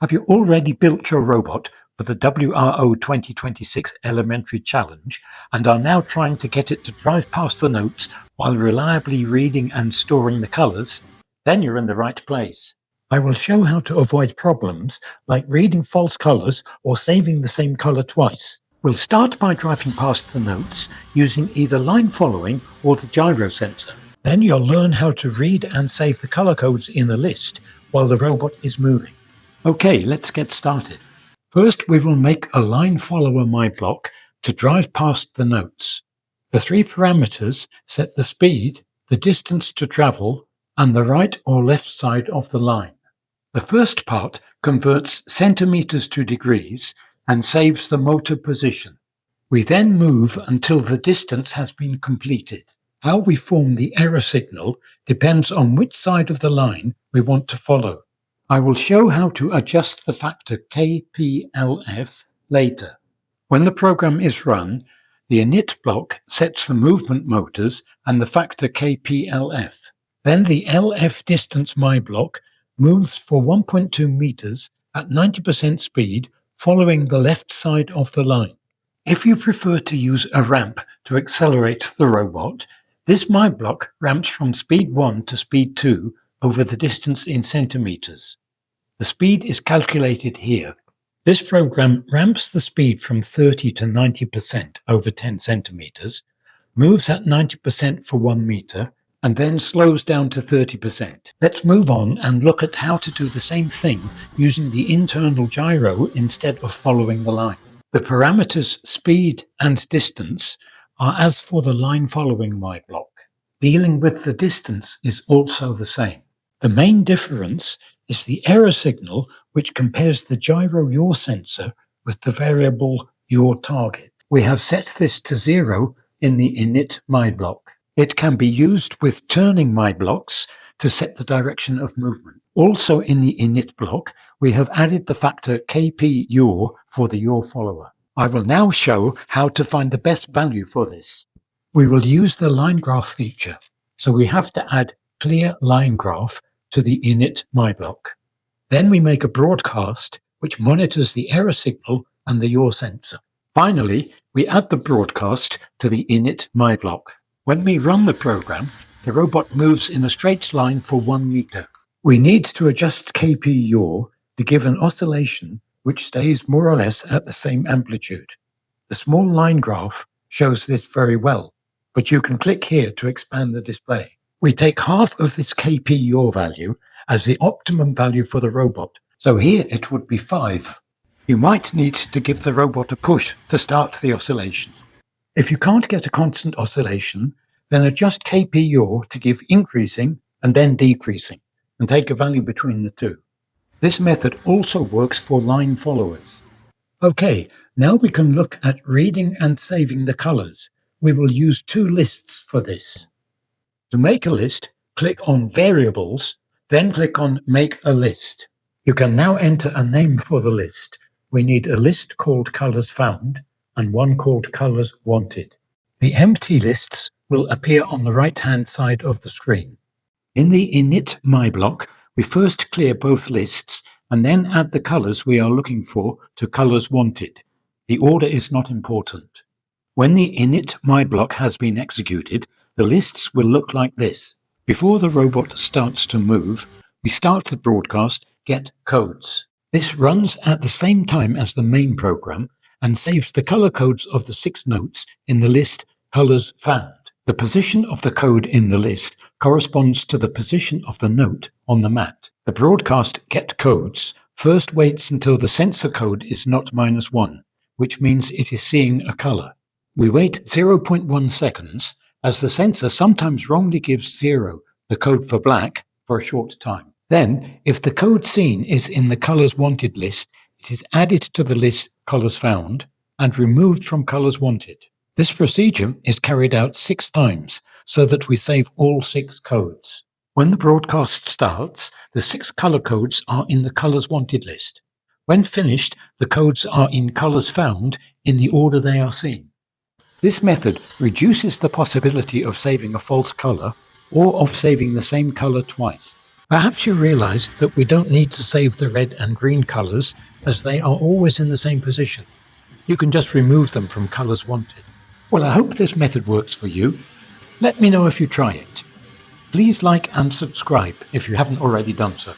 Have you already built your robot for the WRO2026 Elementary Challenge and are now trying to get it to drive past the notes while reliably reading and storing the colours? Then you're in the right place. I will show how to avoid problems like reading false colours or saving the same colour twice. We'll start by driving past the notes using either line following or the gyro sensor. Then you'll learn how to read and save the colour codes in a list while the robot is moving. Okay, let's get started. First, we will make a line follower my block to drive past the notes. The three parameters set the speed, the distance to travel, and the right or left side of the line. The first part converts centimeters to degrees and saves the motor position. We then move until the distance has been completed. How we form the error signal depends on which side of the line we want to follow. I will show how to adjust the factor KPLF later. When the program is run, the init block sets the movement motors and the factor KPLF. Then the LF distance my block moves for 1.2 meters at 90% speed following the left side of the line. If you prefer to use a ramp to accelerate the robot, this my block ramps from speed 1 to speed 2 over the distance in centimeters. The speed is calculated here. This program ramps the speed from 30 to 90% over 10 centimeters, moves at 90% for 1 meter, and then slows down to 30%. Let's move on and look at how to do the same thing using the internal gyro instead of following the line. The parameters speed and distance are as for the line following my block. Dealing with the distance is also the same. The main difference is the error signal, which compares the gyro yaw sensor with the variable yaw target. We have set this to 0 in the init my block. It can be used with turning my blocks to set the direction of movement. Also in the init block, we have added the factor Kp yaw for the yaw follower. I will now show how to find the best value for this. We will use the line graph feature, so we have to add clear line graph to the init my block. Then we make a broadcast which monitors the error signal and the yaw sensor. Finally, we add the broadcast to the init my block. When we run the program, the robot moves in a straight line for 1 meter. We need to adjust Kp yaw to give an oscillation which stays more or less at the same amplitude. The small line graph shows this very well, but you can click here to expand the display. We take half of this Kp yaw value as the optimum value for the robot, so here it would be 5. You might need to give the robot a push to start the oscillation. If you can't get a constant oscillation, then adjust Kp yaw to give increasing and then decreasing, and take a value between the two. This method also works for line followers. Okay, now we can look at reading and saving the colors. We will use 2 lists for this. To make a list, click on Variables, then click on Make a List. You can now enter a name for the list. We need a list called Colors Found and one called Colors Wanted. The empty lists will appear on the right-hand side of the screen. In the init my block, we first clear both lists and then add the colors we are looking for to Colors Wanted. The order is not important. When the init my block has been executed, the lists will look like this. Before the robot starts to move, we start the broadcast Get Codes. This runs at the same time as the main program and saves the color codes of the 6 notes in the list Colors Found. The position of the code in the list corresponds to the position of the note on the mat. The broadcast Get Codes first waits until the sensor code is not -1, which means it is seeing a color. We wait 0.1 seconds, as the sensor sometimes wrongly gives 0, the code for black, for a short time. Then, if the code seen is in the Colors Wanted list, it is added to the list Colors Found and removed from Colors Wanted. This procedure is carried out 6 times, so that we save all 6 codes. When the broadcast starts, the 6 color codes are in the Colors Wanted list. When finished, the codes are in Colors Found in the order they are seen. This method reduces the possibility of saving a false color or of saving the same color twice. Perhaps you realized that we don't need to save the red and green colors, as they are always in the same position. You can just remove them from colors wanted. Well, I hope this method works for you. Let me know if you try it. Please like and subscribe if you haven't already done so.